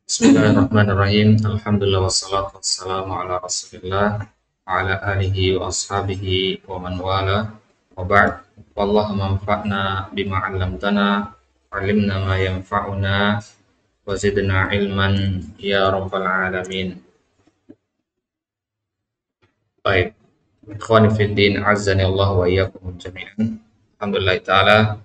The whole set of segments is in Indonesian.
Bismillahirrahmanirrahim. Alhamdulillah wassalatu wassalamu ala Rasulillah wa ala alihi wa ashabihi wa man wala. Wa ba'd. Wallahumma anfa'na bima 'allamtana, 'allimna ma yanfa'una wa zidna ilman ya rabbal alamin. Baik. Ikhwani fid din, azzani Allah wa iyyakum jami'an. Alhamdulillah taala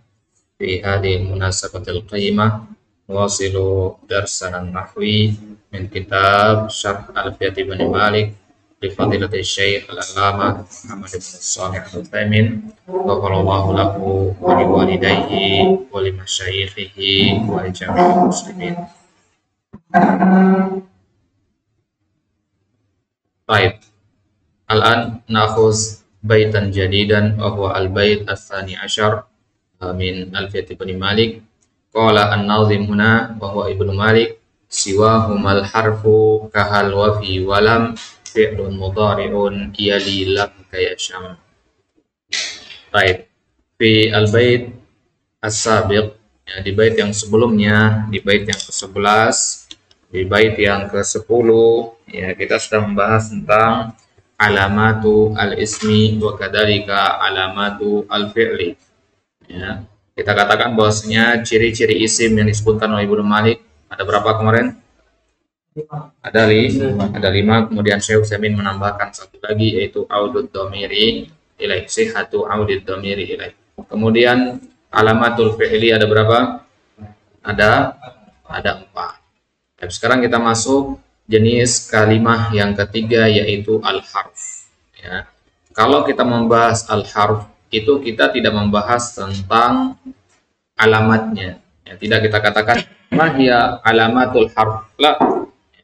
fi hadhihi munasabatil qayyimah nuwasilu darsana nahwi min kitab Syarh Alfiyah Ibn Malik li fadilati Syekh Al-Allamah Muhammad bin Shalih Al-Utsaimin ghafarallahu lahu wa li walidayhi wa li masyayikhihi wa li jami'il muslimin. Baik. Al-an nakhuz baitan jadidan wa huwa al-bait ats-tsani asyar min Alfiyah Ibn Malik. Qala an-nazim huna wa huwa Ibnu Malik siwahumal harfu kahal wa fi walam fi'lun mudhari'un yali lam kayasham. Baik, fi al-bait as-sabiq, ya, di bait yang sebelumnya, di bait yang ke-11, di bait yang ke-10, ya, kita sudah membahas tentang alamatu al-ismi wa kadzalika alamatu al-fi'li. Ya. Kita katakan bahwasanya ciri-ciri isim yang disebutkan oleh Ibnu Malik ada berapa kemarin? Ada lima. Kemudian Syekh Utsaimin menambahkan satu lagi, yaitu audud dhamiri ilaih, sihhatu audid dhamiri ilaih. Kemudian alamatul fi'li ada berapa? Ada 4. Dan sekarang kita masuk jenis kalimah yang ketiga, yaitu al-harf. Ya. Kalau kita membahas al-harf, itu kita tidak membahas tentang alamatnya, ya, tidak kita katakan mahya alamatul harf, la.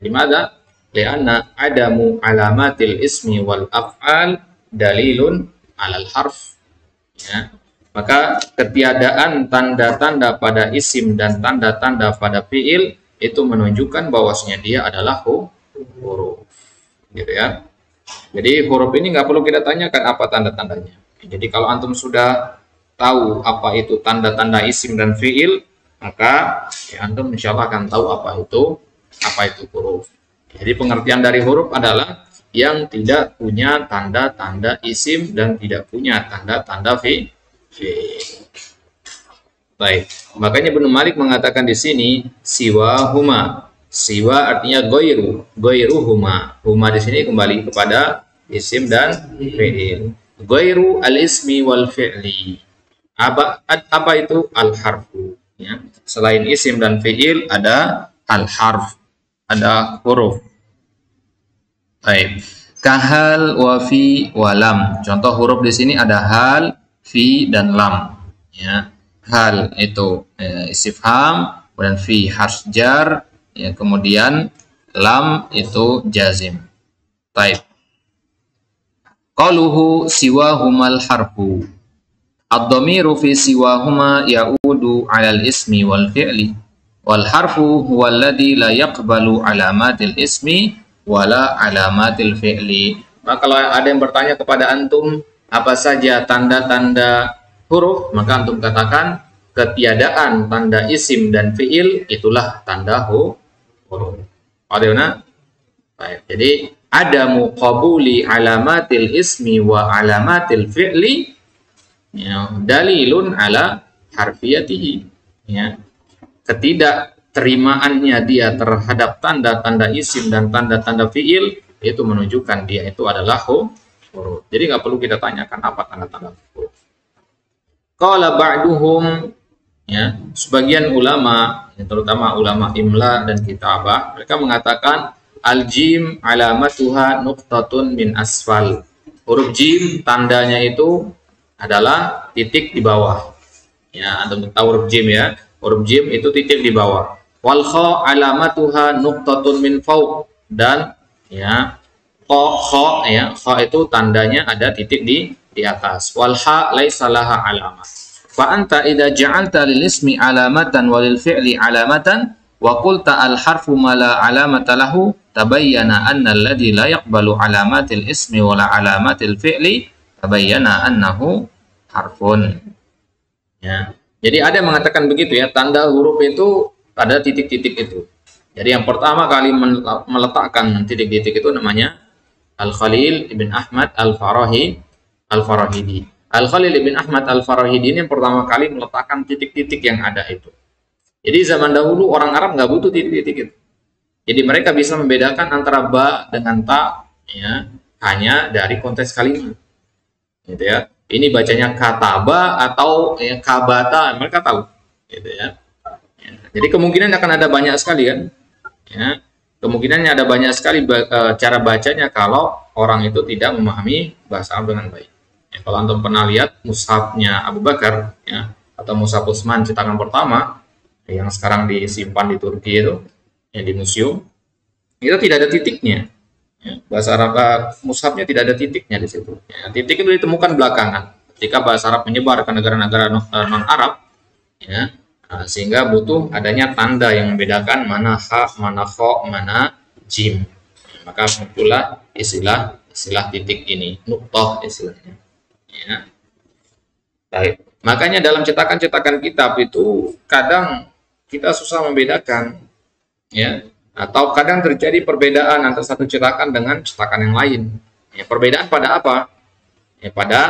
Dimana? Lianna adamu alamatil ismi wal af'al dalilun alal harf, ya. Maka ketiadaan tanda-tanda pada isim dan tanda-tanda pada fiil itu menunjukkan bahwasanya dia adalah huruf, gitu ya. Jadi huruf ini nggak perlu kita tanyakan apa tanda-tandanya. Jadi kalau antum sudah tahu apa itu tanda-tanda isim dan fiil, maka ya, antum insya Allah akan tahu apa itu huruf. Jadi pengertian dari huruf adalah yang tidak punya tanda-tanda isim dan tidak punya tanda-tanda fiil. Baik, makanya Ibnu Malik mengatakan di sini siwa huma. Siwa artinya goiru huma. Huma di sini kembali kepada isim dan fiil. Ghairu al-ismi wal fi'li. Apa itu al-harfu? Ya. Selain isim dan fi'il ada al-harf, ada huruf. Baik. Kahal wa fi wa lam. Contoh huruf di sini ada hal, fi dan lam. Ya. Hal itu istifham, kemudian fi harf jar, ya, kemudian lam itu jazim. Baik. Qaluhu siwahumal harfu. Ad-dhamiru fi siwahuma ya'udu 'alal ismi wal fi'li. Wal harfu huwa alladhi la yaqbalu 'alamatil ismi wala 'alamatil fi'li. Maka kalau ada yang bertanya kepada antum apa saja tanda-tanda huruf, maka antum katakan ketiadaan tanda isim dan fi'il itulah tanda huruf. Adena? Baik. Jadi ada muqabuli alamatil ismi wa alamatil fi'li, ya, dalilun ala harfiyatihi, ya. Ketidakterimaannya dia terhadap tanda-tanda isim dan tanda-tanda fi'il itu menunjukkan dia itu adalah huruf. Jadi nggak perlu kita tanyakan apa tanda-tanda huruf. Qala ba'duhum, ya, sebagian ulama, terutama ulama imla dan kitabah, mereka mengatakan al-jim alamatuha nuqtatun min asfal. Huruf jim tandanya itu adalah titik di bawah. Ya, antum tahu huruf jim, ya. Huruf jim itu titik di bawah. Wal kha alamatuha nuqtatun min fawq, dan ya kha, ya, kha itu tandanya ada titik di atas. Wal ha laisa laha alamah. Fa anta idza ja'alta lil ismi alamatan wa lil fi'li alamatan wa qulta al harfu ma la alamata lahu tabayyana anna alladhi la yaqbalu alamatil ismi wa la alamatil fi'li tabayyana annahu harfun. Ya. Jadi ada yang mengatakan begitu, ya, tanda huruf itu pada titik-titik itu. Jadi yang pertama kali meletakkan titik-titik itu namanya Al-Khalil ibn Ahmad Al-Farahidi. Al-Khalil ibn Ahmad Al-Farahidi ini yang pertama kali meletakkan titik-titik yang ada itu. Jadi zaman dahulu orang Arab nggak butuh titik-titik itu. Jadi mereka bisa membedakan antara ba dengan ta, ya, hanya dari konteks kalimat. Gitu ya. Ini bacanya kataba atau ya, kabata, mereka tahu. Gitu ya. Jadi kemungkinan akan ada banyak sekali kan. Ya, kemungkinannya ada banyak sekali cara bacanya kalau orang itu tidak memahami bahasa Arab dengan baik. Ya, kalau antum pernah lihat mushafnya Abu Bakar, ya, atau mushaf Utsman cetakan pertama yang sekarang disimpan di Turki itu, ya, di museum, itu tidak ada titiknya. Ya, bahasa Arab mushafnya tidak ada titiknya di situ. Ya, titik itu ditemukan belakangan ketika bahasa Arab menyebar ke negara-negara non Arab, ya. Sehingga butuh adanya tanda yang membedakan mana ha, mana kho, mana jim. Maka muncullah istilah titik ini, nuqtah istilahnya. Ya. Baik. Makanya dalam cetakan-cetakan kitab itu kadang kita susah membedakan, ya. Atau kadang terjadi perbedaan antara satu cetakan dengan cetakan yang lain. Ya, perbedaan pada apa? Ya, pada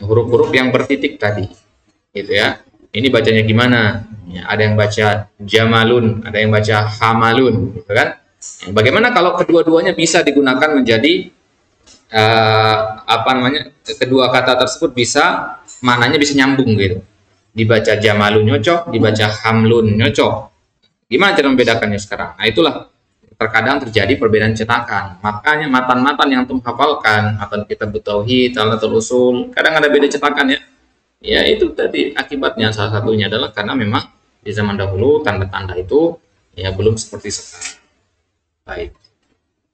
huruf-huruf yang bertitik tadi, gitu ya. Ini bacanya gimana? Ya, ada yang baca jamalun, ada yang baca hamalun, gitu kan? Ya, bagaimana kalau kedua-duanya bisa digunakan menjadi kedua kata tersebut bisa mananya bisa nyambung gitu. Dibaca jamalun nyocok, dibaca hamlun nyocok. Gimana cara membedakannya sekarang? Nah, itulah terkadang terjadi perbedaan cetakan. Makanya matan-matan yang antum hafalkan, matan kitab tauhid, Talatul Usul, kadang ada beda cetakan ya. Ya itu tadi akibatnya salah satunya adalah karena memang di zaman dahulu tanda-tanda itu ya belum seperti sekarang. Baik.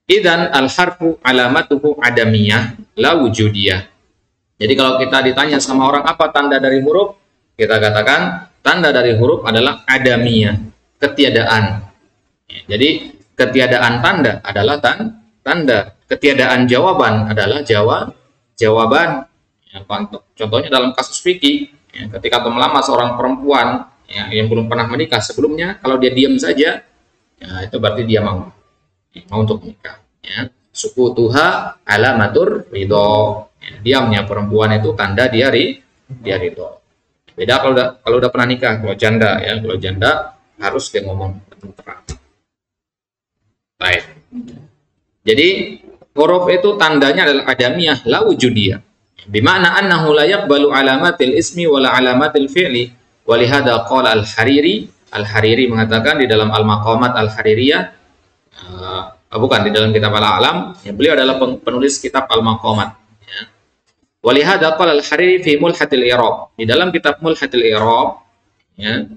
Idzan al-harfu alamatuhu adamiyah la wujudiyah. Jadi kalau kita ditanya sama orang apa tanda dari huruf, kita katakan tanda dari huruf adalah adamiyah, ketiadaan. Ya, jadi ketiadaan tanda adalah tanda, ketiadaan jawaban adalah jawaban. Ya, contohnya dalam kasus fikih, ya, ketika melamar seorang perempuan ya, yang belum pernah menikah sebelumnya, kalau dia diam saja, ya, itu berarti dia mau untuk menikah. Ya. Suku tuha alamatur ridho. Ya, diamnya perempuan itu tanda dia ridho. Beda kalau udah pernah nikah, kalau janda ya, kalau janda harus dia ngomong terang. Baik. Jadi huruf itu tandanya adalah adamiyah la wujudiyah. Bimana annahu la yaqbalu alamatil ismi wala alamatil fi'li. Walihada qala Al-Hariri mengatakan di dalam Al-Maqamat Al-Haririyah, bukan di dalam kitab Al-A'lam, ya, beliau adalah penulis kitab Al-Maqamat, ya. Walihada qala Al-Hariri fi Mulhatil I'rab. Di dalam kitab Mulhatil I'rab, ya,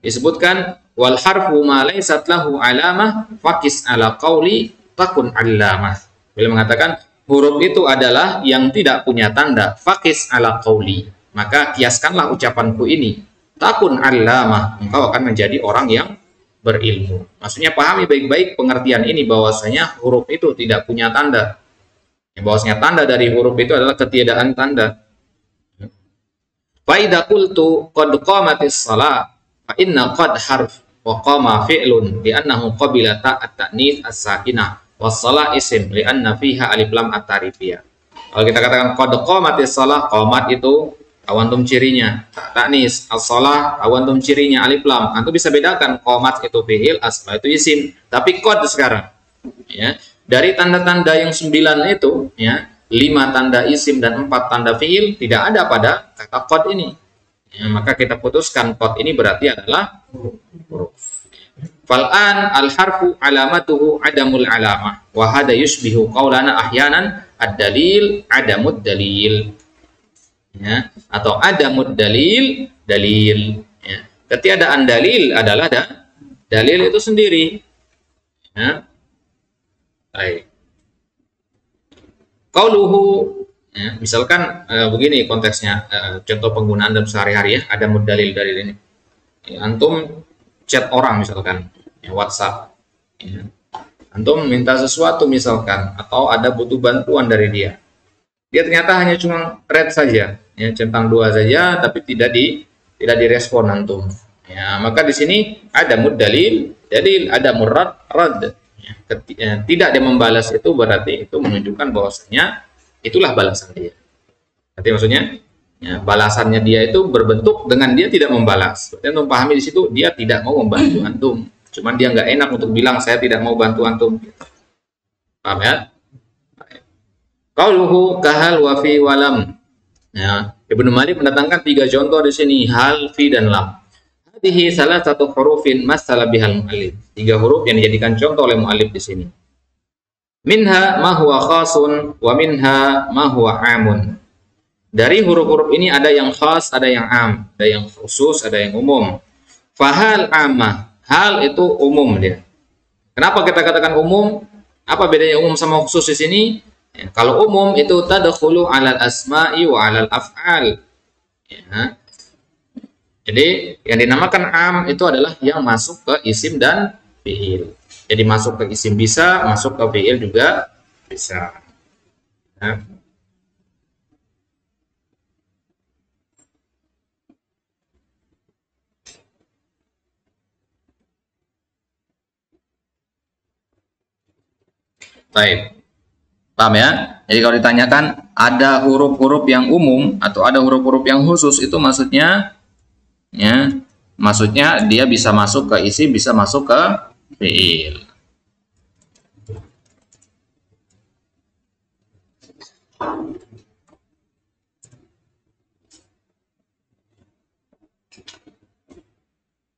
disebutkan wal harfu ma laysat lahu alamah faqis ala qauli takun allamah. Beliau mengatakan huruf itu adalah yang tidak punya tanda, faqis ala qauli, maka kiaskanlah ucapanku ini, takun allamah, engkau akan menjadi orang yang berilmu. Maksudnya pahami baik-baik pengertian ini bahwasanya huruf itu tidak punya tanda. Bahwasanya tanda dari huruf itu adalah ketiadaan tanda. Fa idza qultu qad qamatis shalah fa inna qad harf wa qama fi'lun li annahu qabila ta'at ta'nits as-sakinah. Wassalah isim li'anna fiha alif lam at-tarifiyah. Kalau kita katakan qad qamatis shalah, qamat itu awantum cirinya, ta'nis, as-shalah awantum cirinya alif lam. Antum bisa bedakan qamat itu fi'il, as-shalah itu isim. Tapi qad sekarang, ya, dari tanda-tanda yang 9 itu, ya, 5 tanda isim dan 4 tanda fi'il tidak ada pada kata qad ini. Ya, maka kita putuskan qad ini berarti adalah huruf. Fal'an al-harfu alamatuhu adamul alamah wa hada yushbihu qaulana ahyanan ad-dalil adamud dalil, ya, atau adamud dalil ya. Ketiadaan dalil adalah dalil itu sendiri, ya. Baik. Qauluhu, ya, misalkan begini konteksnya, contoh penggunaan dalam sehari-hari ya, adamud dalil ini. Ya, antum chat orang misalkan, ya, WhatsApp, ya. Antum minta sesuatu misalkan, atau ada butuh bantuan dari dia ternyata hanya cuma read saja, ya, centang 2 saja, tapi tidak direspon antum, Ya, maka di sini ada dalil, ada murad, rad. Ya, tidak dia membalas itu berarti itu menunjukkan bahwasanya itulah balasan dia. Nanti maksudnya ya, balasannya dia itu berbentuk dengan dia tidak membalas. Berarti antum pahami di situ dia tidak mau membantu antum. Cuman dia nggak enak untuk bilang saya tidak mau bantu antum. Paham ya? Qauluhu kahal wa fi walam. Ya, Ibnu Malik mendatangkan 3 contoh di sini, hal, fi dan lam. Hadhihi salah satu hurufin masala bihal mu'allif. 3 huruf yang dijadikan contoh oleh mu'allif di sini. Minha ma huwa khasun wa minha ma huwa amun. Dari huruf-huruf ini ada yang khas, ada yang am, ada yang khusus, ada yang umum. Fahal amah, hal itu umum dia. Kenapa kita katakan umum? Apa bedanya umum sama khusus di sini? Ya, kalau umum itu tadkhulu 'alal asma'i wa 'alal af'al. Ya. Jadi yang dinamakan am itu adalah yang masuk ke isim dan fi'il. Jadi masuk ke isim bisa, masuk ke fi'il juga bisa. Ya. Baik. Paham ya? Jadi kalau ditanyakan ada huruf-huruf yang umum atau ada huruf-huruf yang khusus, itu maksudnya ya, maksudnya dia bisa masuk ke isim, bisa masuk ke fi'il.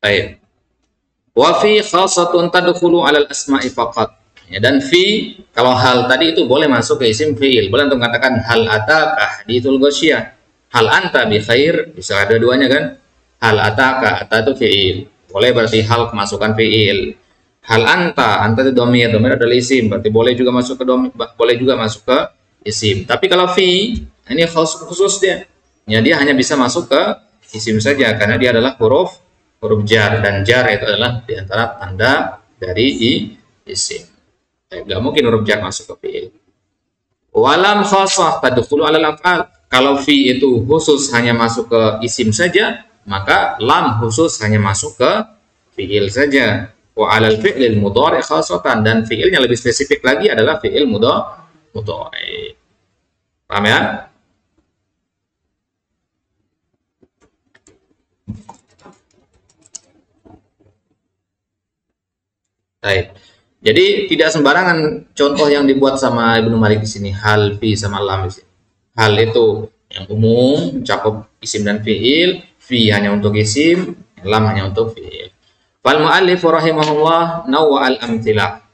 Baik. Wa fi khasatun tadkhulu 'alal asma'i faqat. Ya, dan fi kalau hal tadi itu boleh masuk ke isim fi'il. Boleh untuk mengatakan hal ataka hadithul ghasyiyah. Hal anta bi khair, bisa ada duanya kan? Hal ataka, ata itu fi'il. Boleh berarti hal kemasukan fi'il. Hal anta itu dhamir, dhamir adalah isim, berarti boleh juga masuk ke dhamir, boleh juga masuk ke isim. Tapi kalau fi ini khusus dia. Ya, dia hanya bisa masuk ke isim saja karena dia adalah huruf jar, dan jar itu adalah diantara tanda dari isim. Tidak mungkin huruf jar masuk ke fi'il. Walam khasah tadkhulu 'alal af'al. Kalau fi itu khusus hanya masuk ke isim saja, maka lam khusus hanya masuk ke fi'il saja. Wa 'alal fi'lil mudhari' khasatan, dan fi'ilnya lebih spesifik lagi adalah fi'il mudhari'. Paham ya? Baik. Jadi tidak sembarangan contoh yang dibuat sama Ibnu Malik di sini, hal, fi sama lam di sini. Hal itu yang umum mencakup isim dan fi'il, fi hanya untuk isim, lam hanya untuk fi'il. Fal mu'allif rahimahullah nawwa al-amtsilah.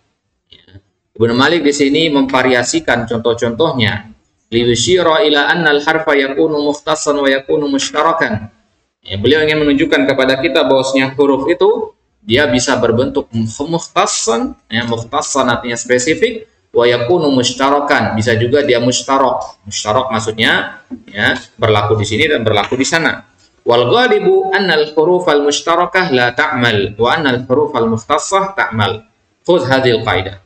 Ya. Ibnu Malik di sini memvariasikan contoh-contohnya. Liyusyira ila anna al-harfa yakunu mukhtassan wa yakunu mushtarakan. Ya, beliau ingin menunjukkan kepada kita bahwasanya huruf itu dia bisa berbentuk mukhtassan, ya, mukhtassan artinya spesifik, wa yakunu mushtarakan, bisa juga dia mushtarak. Mushtarak maksudnya ya berlaku di sini dan berlaku di sana. Wal ghalibu annal hurufal mushtarakah la ta'mal wa annal hurufal mukhtassah ta'mal. Khudh hadhil qaidah.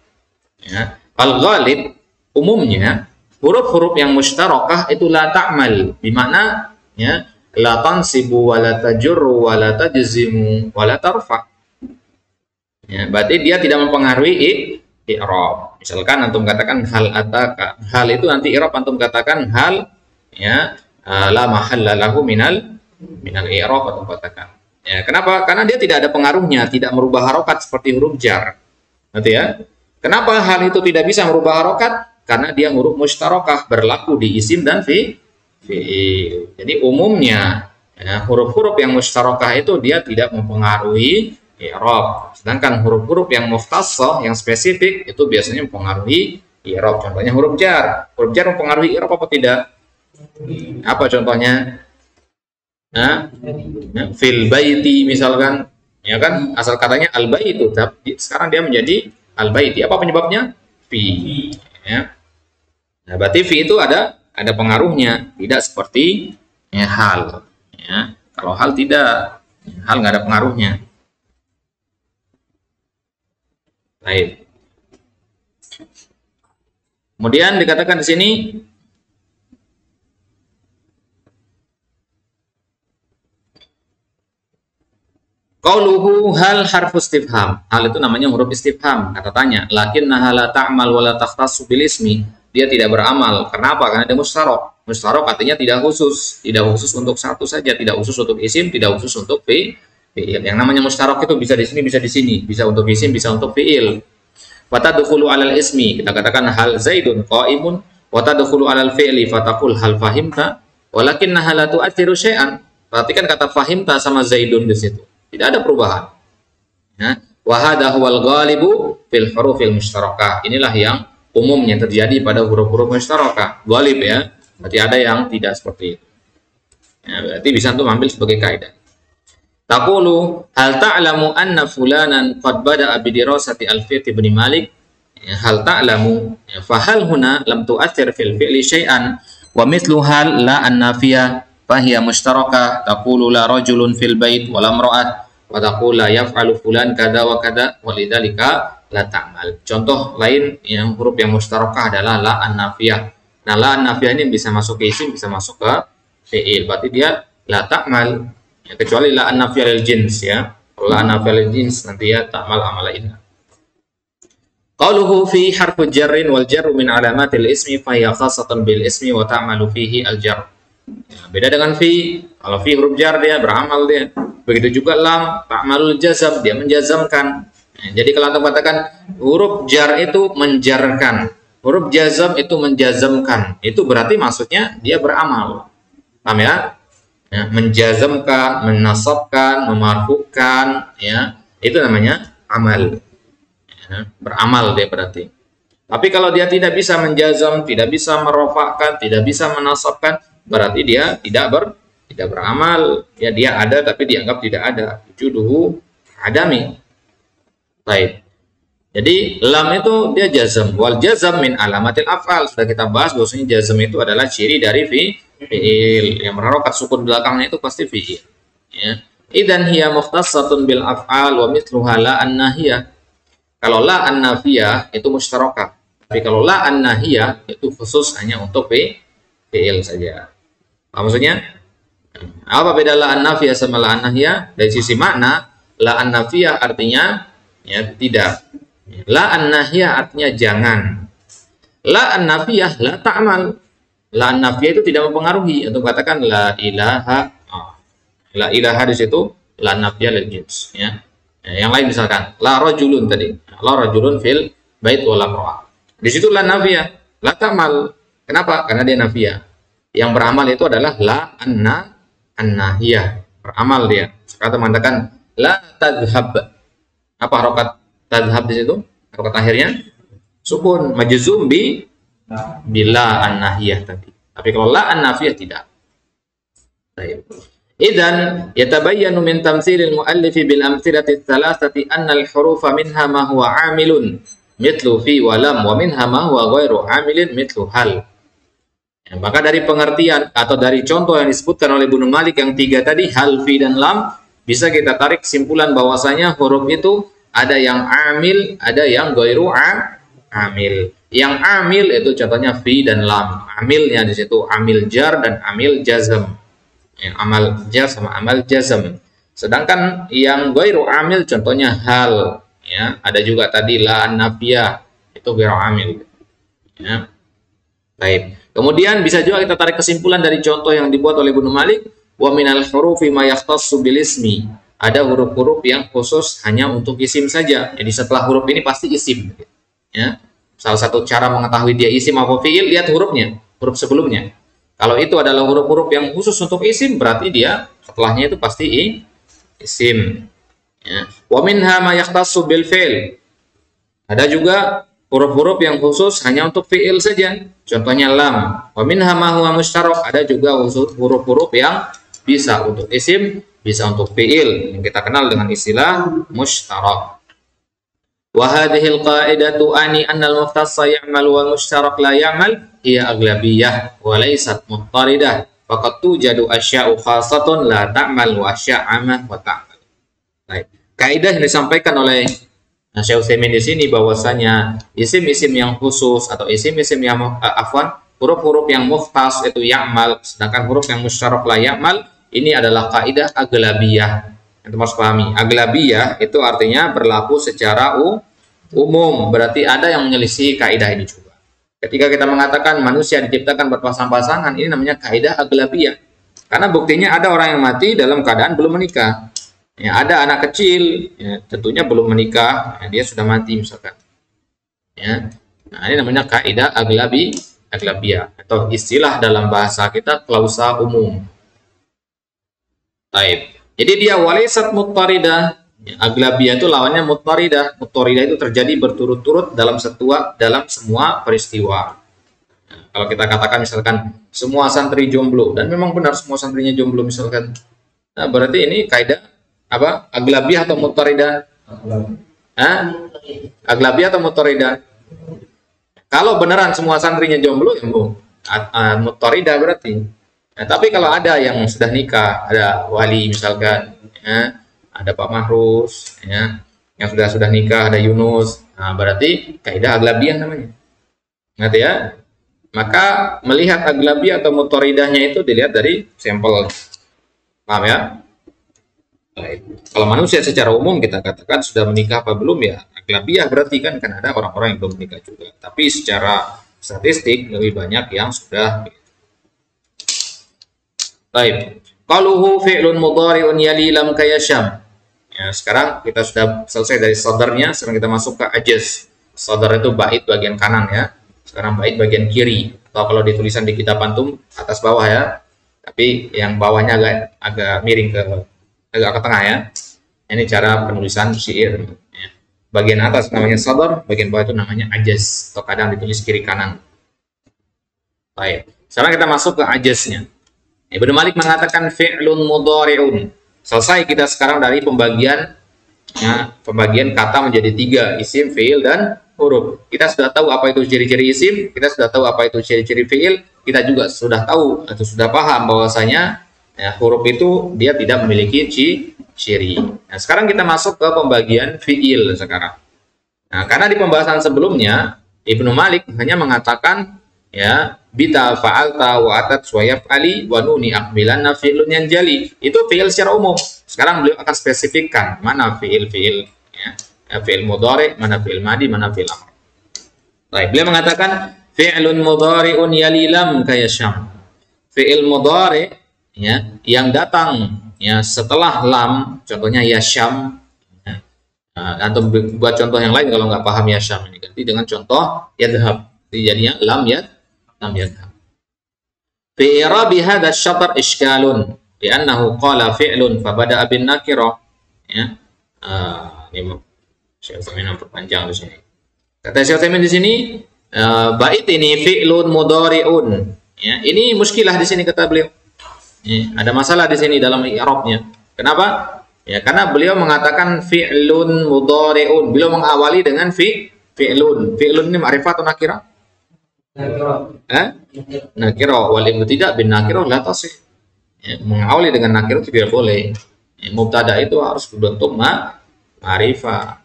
Ya, al ghalib umumnya huruf-huruf yang mushtarakah itu la ta'mal, bermakna ya la tansibu wa la tajurru wa la tajzimu wa la tarfa. Ya, berarti dia tidak mempengaruhi i'rab. Misalkan antum katakan hal ataka, hal itu nanti i'rab antum katakan hal ya la mahalla lahu minal i'rab atau katakan. Ya, kenapa? Karena dia tidak ada pengaruhnya, tidak merubah harokat seperti huruf jar. Nanti ya. Kenapa hal itu tidak bisa merubah harokat? Karena dia huruf mushtarakah, berlaku di isim dan fi'il. Jadi umumnya ya, huruf-huruf yang mushtarakah itu dia tidak mempengaruhi i'rab. Sedangkan huruf-huruf yang mukhtassah, yang spesifik, itu biasanya mempengaruhi i'rab. Contohnya huruf jar. Huruf jar mempengaruhi i'rab apa tidak? Apa contohnya? Nah, fil baiti misalkan, ya kan? Asal katanya al baitu, tapi sekarang dia menjadi al baiti. Apa penyebabnya? Fi. Ya. Nah, berarti fi itu ada pengaruhnya, tidak seperti ya, hal. Ya. Kalau hal tidak, hal nggak ada pengaruhnya. Baik. Kemudian dikatakan di sini Qauluhu hal harfu istifham. Hal itu namanya huruf istifham, kata tanya. Lakinnaha la ta'mal wa la takhtassu bil ismi. Dia tidak beramal. Kenapa? Karena dia mustarok. Mustarok artinya tidak khusus. Tidak khusus untuk satu saja, tidak khusus untuk isim, tidak khusus untuk fi'il. Yang namanya mustarok itu bisa di sini, bisa di sini, bisa untuk isim, bisa untuk fi'il. Wa tadkhulu 'alal ismi. Kita katakan hal Zaidun qa'imun wa tadkhulu 'alal fi'li fataqul hal fahimta walakinnaha la tu'athiru syai'an. Perhatikan kata fahimta sama Zaidun di situ. Tidak ada perubahan. Ya. Wa hadha huwal ghalibu fil hurufil mushtarakah. Inilah yang umumnya terjadi pada huruf-huruf mushtarakah. Ghalib ya. Berarti ada yang tidak seperti itu. Ya, berarti bisa untuk ambil sebagai kaidah. Taqulu hal ta'lamu anna fulanan qad bada'a bi dirasati Alfiyah bin Malik. Ya, hal ta'lamu ya, fa hal huna lam tu'athir fil fi'li syai'an wa mithlu hal la an-nafiyah fahiya mushtarakah. Taqulu la rajulun fil bait wa la imra'at wa taqulu la yaf'alu fulan kada wa kada walidzalika la ta'mal. Contoh lain yang huruf yang mushtarakah adalah la an-nafiyah. Nah, la an-nafiyah ini bisa masuk ke isim, bisa masuk ke fi'il. Berarti dia la ta'mal. Ya, kecuali la an-nafiyah lil jins ya. Kalau la an-nafiyah lil jins nanti ya ta'mal amala inna. Qauluhu fi harfu jarrin wal jarru min alamatil ismi fa hiya khassatan bil ismi wa ta'malu fihi al jar. Ya, beda dengan fi. Kalau fi huruf jar dia beramal dia. Begitu juga lam ta'malul jazam, dia menjazamkan. Ya, jadi kalau Anda katakan huruf jar itu menjarkan, huruf jazam itu menjazamkan, itu berarti maksudnya dia beramal. Paham ya? Ya, menjazamkan, menasabkan, memarfukan, ya, itu namanya amal. Ya, beramal dia berarti. Tapi kalau dia tidak bisa menjazam, tidak bisa merofakkan, tidak bisa menasabkan, berarti dia tidak beramal. Ya, dia ada tapi dianggap tidak ada. Wujuduhu adami. Baik. Jadi lam itu dia jazam. Wal jazam min alamatil af'al. Sudah kita bahas bahwasanya jazam itu adalah ciri dari fi'il. Yang mengharokat sukun belakangnya itu pasti fi'il. Ya. Idzan hiya mukhtassatun bil af'al wa mithluha la an-nahiyah. Kalau la an-nafiyah itu mustarakah. Tapi kalau la an-nahiyah itu khusus hanya untuk fi'il saja. Apa maksudnya? Apa beda la an-nafiyah sama la an-nahiyah? Dari sisi makna, la an-nafiyah artinya ya tidak. La an-nahiyah artinya jangan. La an-nafiyah la ta'mal. La an-nafiyah itu tidak mempengaruhi. Untuk katakan la ilaha. La ilaha di situ la nafiyah lil jins ya. Yang lain misalkan la rajulun tadi. La rajulun fil bait wala imra'ah. Di situ la nafiyah, la ta'mal. Kenapa? Karena dia nafiyah. Yang beramal itu adalah la an-nahiyah. Beramal dia. Sekarang mengatakan la tadhhab. Apa harokat tadhhab di situ? Harokat akhirnya sukun majzum bila an-nahiyah tadi. Tapi kalau la an-nafiyah tidak. Baik. Idzan yatabayyanu min tamtsilil muallif bil amthilati thalathati anna al-hurufa minha ma huwa 'amilun mithlu fi wa lam wa minha ma huwa ghairu 'amilin mithlu hal. Ya, maka dari pengertian atau dari contoh yang disebutkan oleh Ibnu Malik yang tiga tadi hal, fi dan lam, bisa kita tarik kesimpulan bahwasanya huruf itu ada yang amil, ada yang ghairu amil. Yang amil itu contohnya fi dan lam. Amilnya di situ amil jar dan amil jazm. Yang amal jar sama amal jazm. Sedangkan yang ghairu amil contohnya hal, ya, ada juga tadi la nafiyah, itu ghairu amil. Ya. Baik. Kemudian bisa juga kita tarik kesimpulan dari contoh yang dibuat oleh Ibnu Malik, wa minal hurufi ma yakhtassu bil ismi. Ada huruf-huruf yang khusus hanya untuk isim saja. Jadi setelah huruf ini pasti isim. Ya. Salah satu cara mengetahui dia isim atau fi'il, lihat hurufnya, huruf sebelumnya. Kalau itu adalah huruf-huruf yang khusus untuk isim, berarti dia setelahnya itu pasti isim. Ya. Wa minha ma yakhtassu bil fi'il. Ada juga huruf-huruf yang khusus hanya untuk fi'il saja. Contohnya lam. Wa minha ma huwa mushtarak. Ada juga huruf-huruf yang bisa untuk isim, bisa untuk fi'il, yang kita kenal dengan istilah mushtarak. Wa hadhil qa'idatu ani anna al-muhtassa ya'mal wal mushtarak la ya'mal hiya aghlabiyah wa laysat muttaridah. Faqad tujadu asya'u khassatun la ta'mal wa asya'amah wa ta'mal. Baik. Kaidah yang disampaikan oleh Syekh Utsaimin di sini bahwasanya isim-isim yang khusus atau isim-isim yang huruf-huruf yang mukhtas itu ya'mal, sedangkan huruf yang musytarak la ya'mal, ini adalah kaidah aghlabiyah. Yang harus pahami. Aglabiyah itu artinya berlaku secara umum. Berarti ada yang menyelisih kaidah ini juga. Ketika kita mengatakan manusia diciptakan berpasang-pasangan, ini namanya kaidah aglabiyah. Karena buktinya ada orang yang mati dalam keadaan belum menikah. Ya, ada anak kecil, ya, tentunya belum menikah, ya, dia sudah mati misalkan. Ya. Nah, ini namanya kaidah aglabiyah atau istilah dalam bahasa kita klausa umum. Taib. Jadi dia walaysat muttaridah. Ya, aglabiyah itu lawannya muttaridah. Muttaridah itu terjadi berturut-turut dalam semua peristiwa. Nah, kalau kita katakan misalkan semua santri jomblo, dan memang benar semua santrinya jomblo misalkan, nah, berarti ini kaidah apa? Aglabiyah atau muttaridah? Aglabiyah atau muttaridah? Kalau beneran semua santrinya jomblo, ya muttaridah berarti. Nah, tapi kalau ada yang sudah nikah, ada wali misalkan, ya, ada Pak Mahrus, ya, yang sudah nikah, ada Yunus, nah, berarti kaidah aglabiyah namanya. Ngerti ya? Maka melihat aglabiyah atau muttaridahnya itu dilihat dari sampel. Paham ya? Baik. Kalau manusia secara umum kita katakan sudah menikah apa belum ya? Aglabiyah berarti kan ada orang-orang yang belum menikah juga. Tapi secara statistik lebih banyak yang sudah. Baik. Qaluhu fi'lun mudhari'un yali lam kayasham. Ya, sekarang kita sudah selesai dari sadarnya, sekarang kita masuk ke ajaz. Sadar itu bait bagian kanan ya. Sekarang bait bagian kiri. Atau kalau ditulisan di kitab antum atas bawah ya. Tapi yang bawahnya agak miring agak ke tengah ya. Ini cara penulisan syair. Ya. Bagian atas namanya sadar, bagian bawah itu namanya ajaz. Atau kadang ditulis kiri kanan. Baik. Sekarang kita masuk ke ajaznya. Ibnu Malik mengatakan fi'lun mudhari'un. Selesai kita sekarang dari pembagian kata menjadi 3, isim, fi'il, dan huruf. Kita sudah tahu apa itu ciri-ciri isim, kita sudah tahu apa itu ciri-ciri fi'il, kita juga sudah tahu atau sudah paham bahwasanya ya, huruf itu dia tidak memiliki ciri. Nah, sekarang kita masuk ke pembagian fi'il sekarang. Nah, karena di pembahasan sebelumnya Ibnu Malik hanya mengatakan ya bita fa'alta wa atat swayaf ali wa nuni aqbilanna fi'lun yanjali. Itu fi'il secara umum. Sekarang beliau akan spesifikkan mana fi'il ya. Fi'il mudhari, mana fi'il madi, mana fi'il amr. Baik, beliau mengatakan fi'lun mudhari'un yali lam kayasham. Fi'il mudhari ya yang datang ya setelah lam, contohnya yasham. Ya. Atau buat contoh yang lain kalau nggak paham yasham ini ganti dengan contoh yadhhab. Jadinya lam yadhhab. Fi i'rabi hadha asy-syatr isykalun li'annahu qala fi'lun fa bada'a bin nakirah. Ya. Ini Syekh Utsaimin memperpanjang di sini. Kata Syekh Utsaimin di sini bait ini fi'lun mudhari'un. Ya, ini muskilah di sini kata beliau. Ya, ada masalah di sini dalam i'rabnya. Kenapa? Ya, karena beliau mengatakan fi'lun mudhari'un. Beliau mengawali dengan fi'lun. Fi'lun ini ma'rifah atau nakirah? Nakirah wal ibtida' bin nakirah la tasih. Ya, mengawali dengan nakirah tidak boleh. Ya, mubtada itu harus berbentuk ma'rifah.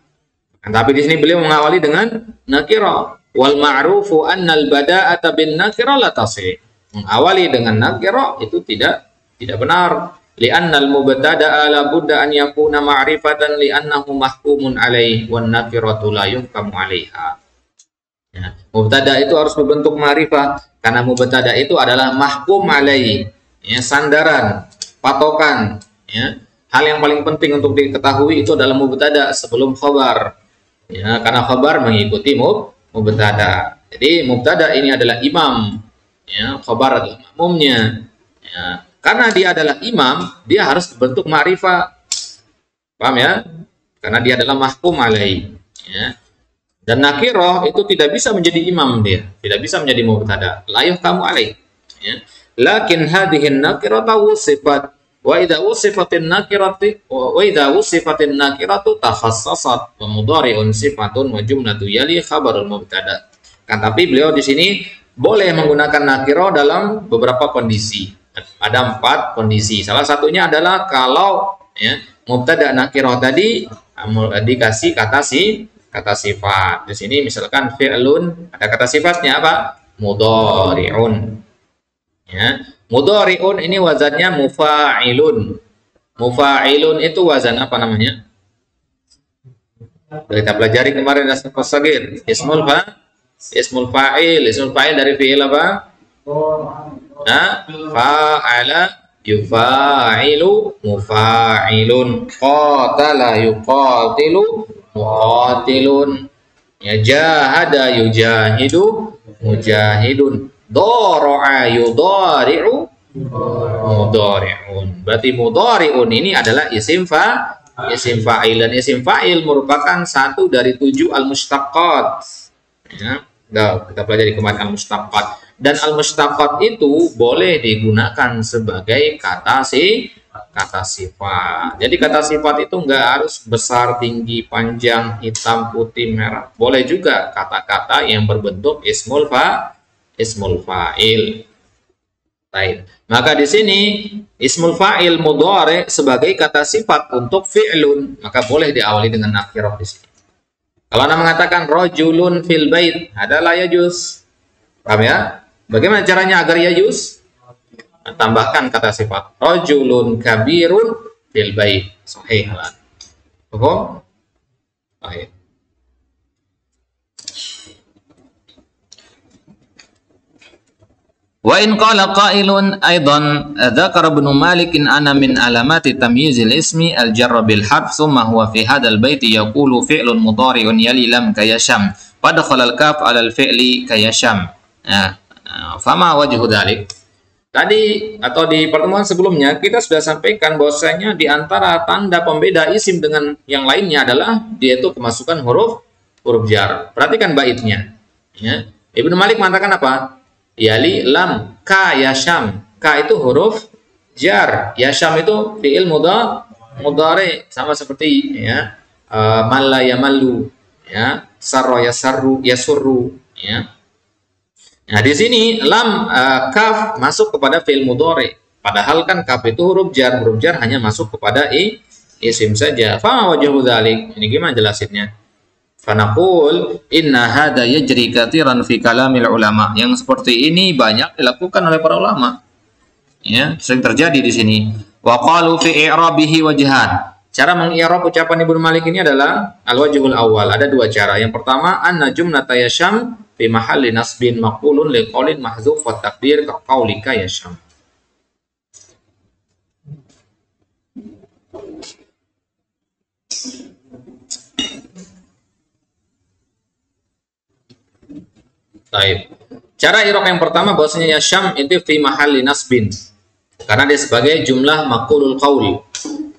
Tapi di sini beliau mengawali dengan nakirah. Wal ma'rufu annal bada'ata bin nakirah la tasih. Mengawali dengan nakirah itu tidak benar. Li'annal mubtada'a la budda an yakuna ma'rifatan li'annahu mahkumun alaihi wan nakiratu la yuhkamu 'alaiha. Ya, mubtada itu harus berbentuk ma'rifah karena mubtada itu adalah mahkum alaihi, ya, sandaran, patokan, ya. Hal yang paling penting untuk diketahui itu adalah mubtada sebelum khabar. Ya, karena khabar mengikuti mubtada. Jadi mubtada ini adalah imam, ya, khabar adalah makmumnya. Ya, karena dia adalah imam, dia harus berbentuk ma'rifah. Paham ya? Karena dia adalah mahkum alaihi, ya. Dan nakirah itu tidak bisa menjadi imam dia, tidak bisa menjadi mubtada. La yuhkamu alaih. Ya. Lakin hadhihi nakiratu wusifat wa idza wusifatin nakiratu takhassasat wa mudhari'un sifatun wa jumlatu yali khabarul mubtada. Kan tapi beliau di sini boleh menggunakan nakirah dalam beberapa kondisi. Ada 4 kondisi. Salah satunya adalah kalau ya, mubtada nakirah tadi dikasih kata sifat. Di sini misalkan fi'lun ada kata sifatnya apa? Mudhari'un. Ya. Mudhari'un ini wazannya mufa'ilun. Mufa'ilun itu wazan apa namanya? Kita pelajari kemarin asal sagir. Ismul fa'il. Ismul fa'il dari fi'il apa? Fa'ala yufa'ilu mufa'ilun. Qatala yuqatilu muqatilun. Ya, jahada yujahidu mujahidun. Dara'a yudari'u mudhari'un. Berarti mudhari'un ini adalah isim fa'il, dan isim fa'il merupakan satu dari 7 al-mustaqqat. Ya, kita pelajari kemarin al-mustaqqat. Dan al-mustaqqat itu boleh digunakan sebagai kata sifat. Jadi kata sifat itu nggak harus besar, tinggi, panjang, hitam, putih, merah. Boleh juga kata-kata yang berbentuk ismul fa'il. Baik. Maka di sini ismul fa'il mudhari sebagai kata sifat untuk fi'lun, maka boleh diawali dengan akhirah di sini. Kalau Anda mengatakan rajulun fil bait, adalah yajuz. Paham ya? Bagaimana caranya agar yajuz? Tambahkan kata sifat. Rajulun kabirun fil bait. Sahih. Paham? Baik. Wa in qala qailun aidan dzakara Ibnu Malik ana min alamati tamyizil ismi al-jarr bil harf thumma huwa fi hadzal bait yaqulu fi'lun mudhari'un yali lam kayasham fadkhala al-kaf 'ala al-fi'li kayasham. Fama wajhu dzalik? Tadi atau di pertemuan sebelumnya kita sudah sampaikan bahwasanya di antara tanda pembeda isim dengan yang lainnya adalah dia itu kemasukan huruf jar. Perhatikan baitnya. Ya. Ibnu Malik mengatakan apa? Yali lam ka yasham. Ka itu huruf jar, yasham itu fi'il mudhari, sama seperti ya malla yamallu, ya sarra yasarru yasurru, ya. Nah, di sini lam kaf masuk kepada fi'il mudhari, padahal kan kaf itu huruf jar hanya masuk kepada isim saja. Fa wajhu dzalik, ini gimana jelasinnya? Fanaqul inna hadza yajri katsiran fi kalamil ulama. Yang seperti ini banyak dilakukan oleh para ulama. Ya, sering terjadi di sini. Wa qalu fi i'rabihi wajhan. Cara mengi'rab ucapan Ibnu Malik ini adalah al-wajhul awal. Ada dua cara. Yang pertama, anna jumlata yasham fi mahalli nasbin maqulun li qaulin mahdzuf wa taqdir ka qaulika yasham. Baik. Cara i'rab yang pertama bahwasanya yasham itu fi mahalli nasbin. Karena dia sebagai jumlah maqulul qaul.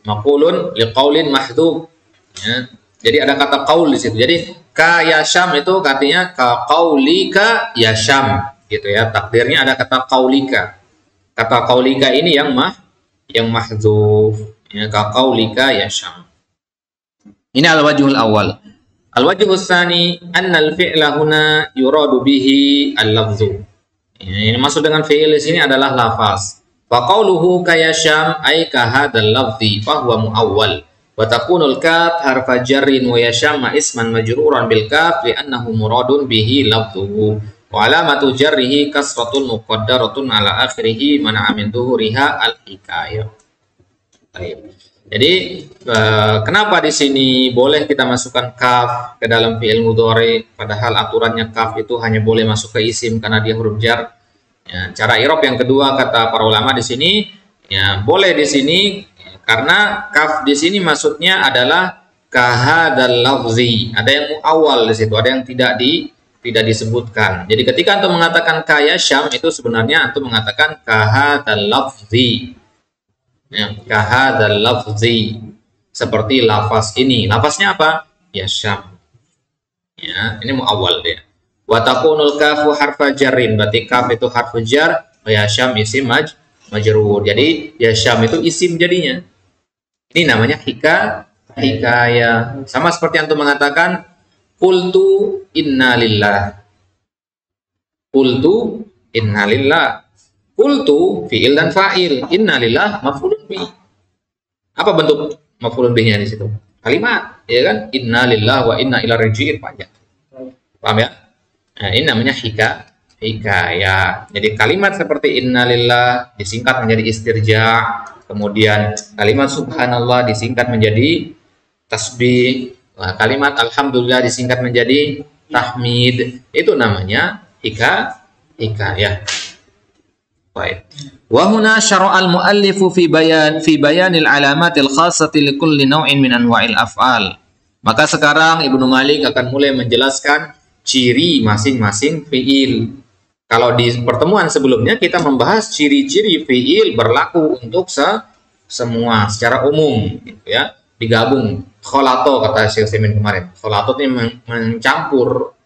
Maqulun liqaulin mahdzuf. Ya. Jadi ada kata qaul di situ. Jadi ka yasham itu artinya ka qaulika yasham gitu ya. Takdirnya ada kata qaulika. Kata qaulika ini yang mahdzuf. Ya, ka qaulika yasham. Ini al-wajhul awal. Al-wajhul tsani anna al-fi'la huna yuradu bihi al-lafzu. Ya, ini maksud dengan fi'il di sini adalah lafaz. Fa qawluhu kayasham ay ka hadzal lafzi fa huwa muawwal wa takunul kaf harfa jarrin wa yasham isman majruran bil kaf li annahu muradun bihi lafzuhu wa alamatu jarrihi kasratun muqaddaratun ala akhirih mana'a min dhuhuriha al-hikayah. Baik. Jadi kenapa di sini boleh kita masukkan kaf ke dalam fi'il mudhari padahal aturannya kaf itu hanya boleh masuk ke isim karena dia huruf jar? Ya, cara i'rab yang kedua kata para ulama di sini ya boleh di sini ya, karena kaf di sini maksudnya adalah kahadzal lafzi. Ada yang muawwal di situ, ada yang tidak disebutkan. Jadi ketika antum mengatakan kayasham itu sebenarnya antum mengatakan kahadzal lafzi. Ya, kahadzal lafzi, seperti lafaz ini. Lafaznya apa? Yasham. Ya, ini muawwal dia. Wa takunul kafu harfa jarrin, berarti kaf itu harfu jar, wa yasham isim majrur. Jadi yasham itu isim jadinya. Ini namanya hikayah. Sama seperti antum mengatakan qultu innalillah. Qultu innalillah. Qultu fi'il dan fa'il, innalillah maf'ulun bi. Apa bentuk maf'ulun bihnya di situ? Kalimat, ya kan? Innalillah wa inna ilaihi raji'un, panjang. Paham ya? Nah, ini namanya hikayah. Jadi kalimat seperti innalillah disingkat menjadi istirja, kemudian kalimat subhanallah disingkat menjadi tasbih, kalimat alhamdulillah disingkat menjadi tahmid. Itu namanya hikayah. Baik. Wa huna syara'al muallifu fi bayanil alamatil khassati li kulli naw'in min anwa'il af'al. Maka sekarang Ibnu Malik akan mulai menjelaskan ciri masing-masing fiil. Kalau di pertemuan sebelumnya kita membahas ciri-ciri fiil berlaku untuk semua secara umum, gitu ya. Digabung. Kholato kata Syekh Utsaimin kemarin. Kholato ini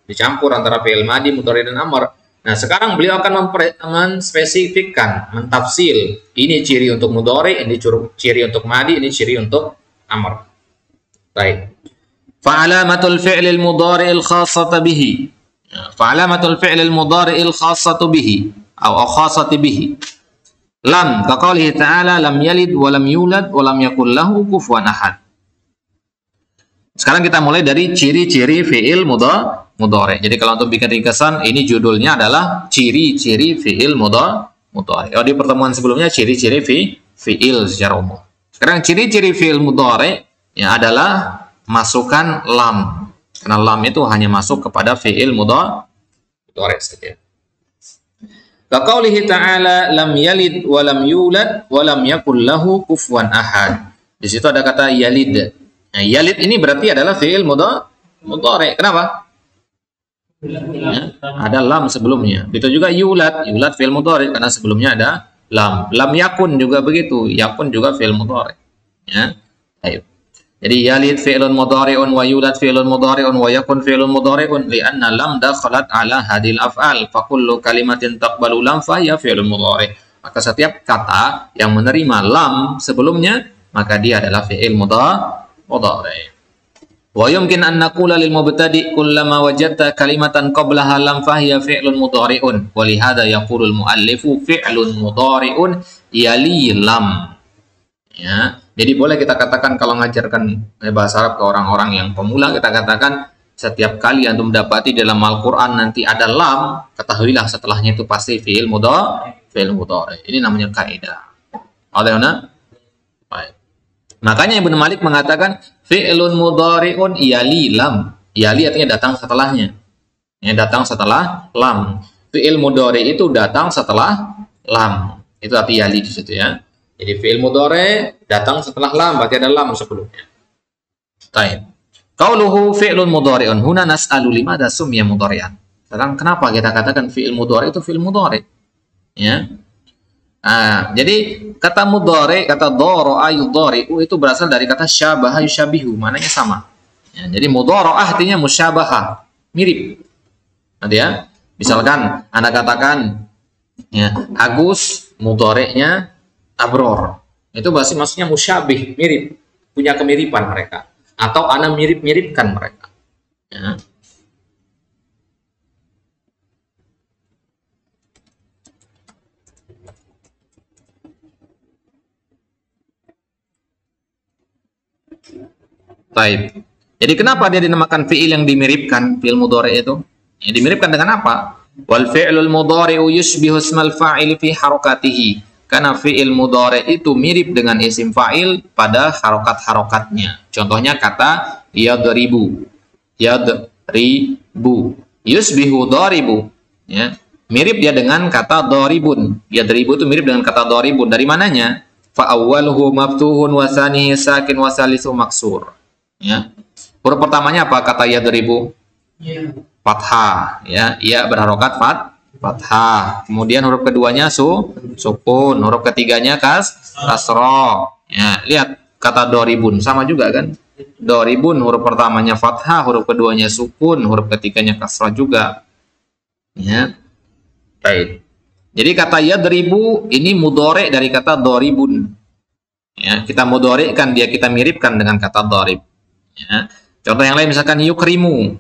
dicampur antara fiil madi, mudhari dan amr. Nah, sekarang beliau akan menspesifikkan, mentafsil. Ini ciri untuk mudhari, ini ciri untuk madi, ini ciri untuk amr. Baik. Fa'alamatul fi'lil mudhari'il khassata bihi. Fa'alamatul fi'lil mudhari'il khassatu bihi atau khassati bihi. Lam kaqaulihi ta'ala lam yalid wa lam yulad wa lam yakul lahu kufuwan ahad. Sekarang kita mulai dari ciri-ciri fi'il mudhari'. Jadi kalau untuk bikin ringkasan, ini judulnya adalah ciri-ciri fi'il mudhari'. Di pertemuan sebelumnya ciri-ciri fi'il secara umum. Sekarang ciri-ciri fi'il mudhari' adalah masukkan lam. Karena lam itu hanya masuk kepada fi'il mudhari' saja. Kaqaulihi ta'ala lam yalid wa lam yulad wa lam yakul lahu kufuwan ahad. Di situ ada kata yalid. Nah, yalid ini berarti adalah fi'il mudhari'. Kenapa? Ya, ada lam sebelumnya. Itu juga yulad fi'il mudhari' karena sebelumnya ada lam. Lam yakun juga begitu. Yakun juga fi'il mudhari'. Ya. Baik. Jadi yalid fi'lun mudhari'un wa yulad fi'lun mudhari'un wa yakun fi'lun mudhari'un li'anna lam dakhalat ala hadil af'al fa kullu kalimatin taqbalu lam fa hiya fi'lun mudhari'. Maka setiap kata yang menerima lam sebelumnya maka dia adalah fi'il mudhari'. Wa yumkin an naqula lil mubtadi' kullama wajadta kalimatan qablaha lam fa hiya fi'lun mudhari'un wa li hadha yaqulu al muallifu fi'lun mudhari'un yali lam. Ya. Jadi boleh kita katakan kalau mengajarkan bahasa Arab ke orang-orang yang pemula, kita katakan setiap kali antum mendapati dalam Al-Quran nanti ada lam, ketahuilah setelahnya itu pasti fi'il mudhari'. Ini namanya kaidah. Alhamdulillah. Baik. Makanya Ibnu Malik mengatakan fi'lun mudhari'un yali lam. Yali artinya datang setelahnya. Ya, datang setelah lam. Fi'il mudhari' itu datang setelah lam. Itu arti yali di situ ya. Jadi fi'il mudhari' datang setelah lam, berarti ada lam sebelumnya. Baik. Qauluhu fi'lun mudhari'un huna nas'alu limadha summiya mudhari'an. Sekarang kenapa kita katakan fi'il mudhari' itu fi'il mudhari'? Ya. Jadi kata mudhari', kata dhara'a yudhari'u itu berasal dari kata syabaha yushabihu, maknanya sama. Ya, jadi mudhara'ah artinya musyabahah, mirip. Nanti ya. Misalkan Anda katakan ya, Agus mudhari'nya Abror. Itu maksudnya musyabih, mirip, punya kemiripan mereka. Atau Anda mirip-miripkan mereka. Ya. Baik. Jadi kenapa dia dinamakan fi'il yang dimiripkan, fi'il mudhari' itu? Ya, dimiripkan dengan apa? Wal fi'lul mudhari'u yushbihu ismal fa'il fi harakatihi. Karena fi'il mudhari' itu mirip dengan isim fa'il pada harokat-harokatnya. Contohnya kata yadribu. Yadribu. Yusbihu dharibu. Ya. Mirip dia dengan kata dharibun. Yadribu itu mirip dengan kata dharibun. Dari mananya? Fa'awwaluhu maftuhun wa thanihi sakin wa thalithu maksur. Ya. Huruf pertamanya apa kata yadribu? Fathah. Ya, ia berharokat fathah. Kemudian huruf keduanya sukun, huruf ketiganya kasroh. Ya, lihat kata doribun sama juga kan? Doribun huruf pertamanya fathah, huruf keduanya sukun, huruf ketiganya kasroh juga. Ya. Baik. Jadi kata yadribu ini mudhari' dari kata doribun. Ya, kita mudhari'kan dia, kita miripkan dengan kata dorib. Ya. Contoh yang lain misalkan yukrimu.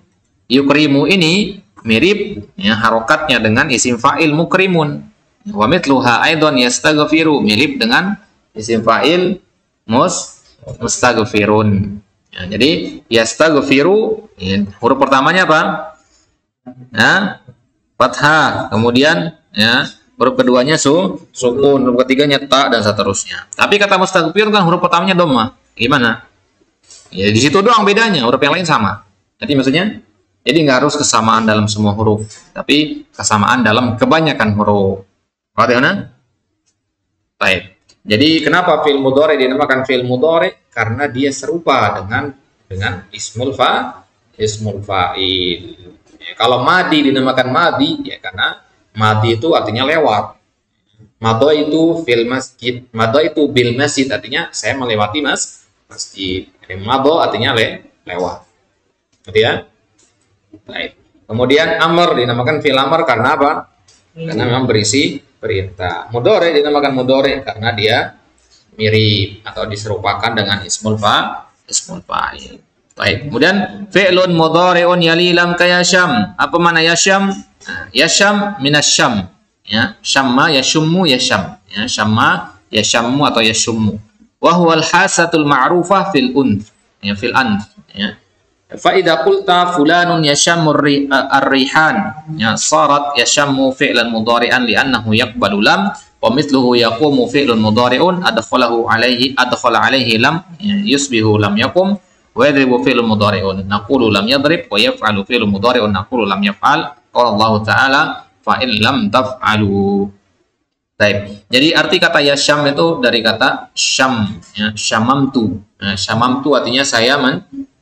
Yukrimu ini mirip ya harokatnya dengan isim fa'il mukrimun. Wa mithluha aidan yastaghfiru, mirip dengan isim fa'il mustaghfirun. Ya, jadi yastaghfiru ya, huruf pertamanya apa? Ya, fathah, kemudian ya huruf keduanya sukun, huruf ketiganya ta dan seterusnya. Tapi kata mustaghfir kan huruf pertamanya dhammah. Gimana? Ya di situ doang bedanya, huruf yang lain sama. Jadi maksudnya, jadi nggak harus kesamaan dalam semua huruf, tapi kesamaan dalam kebanyakan huruf. Bagaimana? Baik. Jadi kenapa fi'il mudhari dinamakan fi'il mudhari? Karena dia serupa dengan ismul fa'il. Ya, kalau madi dinamakan madi, ya karena madi itu artinya lewat. Mado itu fil masjid, mado itu bil masjid artinya saya melewati masjid. Mado artinya lewat. Gitu ya. Baik. Kemudian amr dinamakan fi'il amr karena apa? Karena memang berisi perintah. Mudhari dinamakan mudhari karena dia mirip atau diserupakan dengan ismul fa'il. Baik. Kemudian fi'lun mudhari'un yali lam kayasham. Apa makna yasham? Yasham minasyam. Ya, syamma yashummu yasham. Ya, syamma yashammu atau yashummu. Wa huwa al-hasatul ma'rufah fil unf. Ya, fil anf. Ya. Fa idza qulta fulanun yashammu ar-rihan, ya sarat yashammu fi'lan mudhari'an li'annahu yaqbalu lam wa mithluhu yaqumu fi'lun mudhari'un adkhala alaihi lam yusbihu lam yaqum wa yadribu fi'lun mudhari'un naqulu lam yadrib wa yaf'alu fi'lun mudhari'un naqulu lam yaf'al. Qala Allah Ta'ala fa in lam taf'alu. Baik. Jadi arti kata yasham itu dari kata syam, ya, syamamtu. Nah, syamamtu artinya saya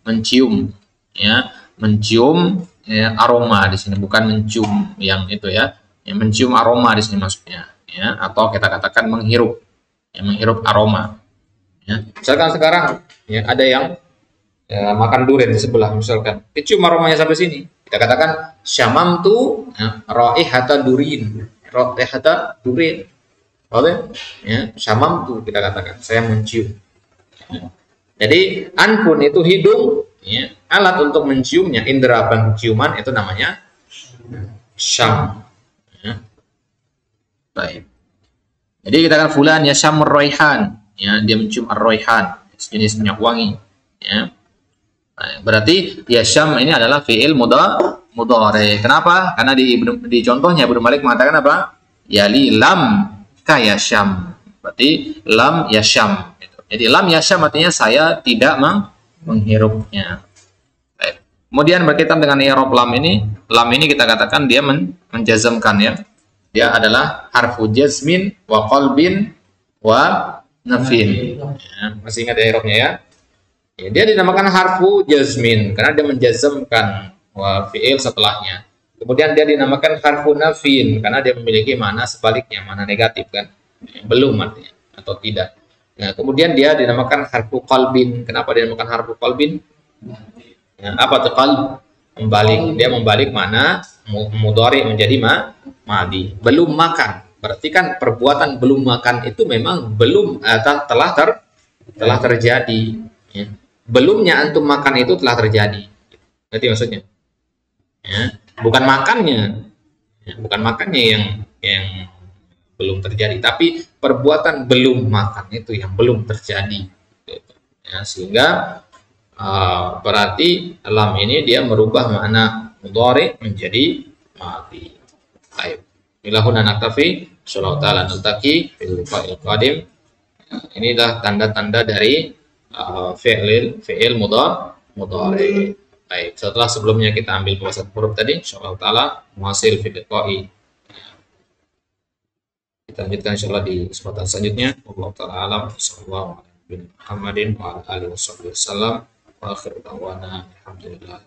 mencium, ya, mencium ya, aroma di sini, bukan mencium yang itu ya, mencium aroma di sini maksudnya, ya, atau kita katakan menghirup, ya, menghirup aroma. Ya. Misalkan sekarang ya, ada yang ya, makan durian di sebelah, misalkan kecium aromanya sampai sini, kita katakan syamamtu ya, raihata durin, raihata durin, oke, ya, syamamtu kita katakan saya mencium. Ya. Jadi anfun itu hidung, ya, alat untuk menciumnya, indera penciuman itu namanya syam. Ya. Baik. Jadi kita kan fulan ya syamur raihan, ya dia mencium ar-raihan, sejenis minyak wangi. Ya. Nah, berarti ya syam ini adalah fi'il mudhari. Kenapa? Karena di contohnya Ibnu Malik mengatakan apa? Yali lam kayasham. Berarti lam yasham. Jadi lam yasham artinya saya tidak menghirupnya. Baik. Kemudian berkaitan dengan i'rab lam ini kita katakan dia menjazmkan ya. Dia adalah harfu jazmin wa qalbin wa nafin. Ya, masih ingat i'rabnya ya? Ya, dia dinamakan harfu jazmin karena dia menjazmkan fi'il setelahnya. Kemudian dia dinamakan harfu nafin karena dia memiliki makna sebaliknya, makna negatif kan. Belum artinya atau tidak. Nah, kemudian dia dinamakan harfu qalbin. Kenapa dia dinamakan harfu qalbin? Nah, apa itu qalb? Membalik. Dia membalik mana mudhari menjadi madi. Belum makan. Berarti kan perbuatan belum makan itu memang belum telah terjadi. Ya. Belumnya antum makan itu telah terjadi. Ngerti maksudnya? Ya. Bukan makannya. Ya, bukan makannya yang belum terjadi, tapi perbuatan belum makan itu yang belum terjadi, gitu. Ya, sehingga berarti lam ini dia merubah makna mudhari menjadi madi. Baik. Ilahuna naktafi, sallallahu ta'ala naltaqi fil liqa'il qadim. Inilah tanda-tanda dari fi'il mudhari. Baik. Setelah sebelumnya kita ambil pembahasan huruf tadi, insyaallah taala muhasil fil liqa'i. Kita lanjutkan insyaallah di kesempatan selanjutnya. Wallahu taala alam. Sallallahu alaihi Muhammadin wa alihi wasallam. Wa akhiru da'wana alhamdulillah.